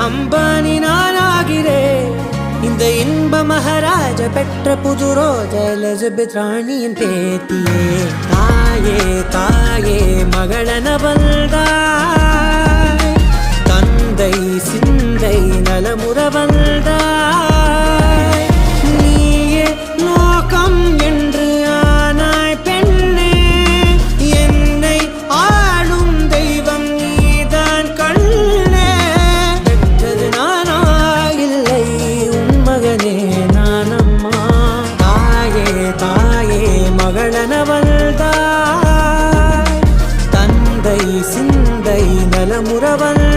அம்பானி நானாகிறேன் இந்த இன்ப மகாராஜ பெற்ற புது ரோஜ எலிசபெத் ராணியின் பேத்தியே தாயே தாயே மகளன வந்தாய் தந்தை சிந்தை நலமுற வந்தாய் நீயே லோகம் என்று ஆனாய் பெண்ணே என்னை ஆளும் தெய்வம் நீதான் கண்ணே பெற்றது நானா இல்லை உன் மகனே நானம்மா தாயே தாயே மகளன வந்தாய் தந்தை சிந்தை நலமுற வந்தாய்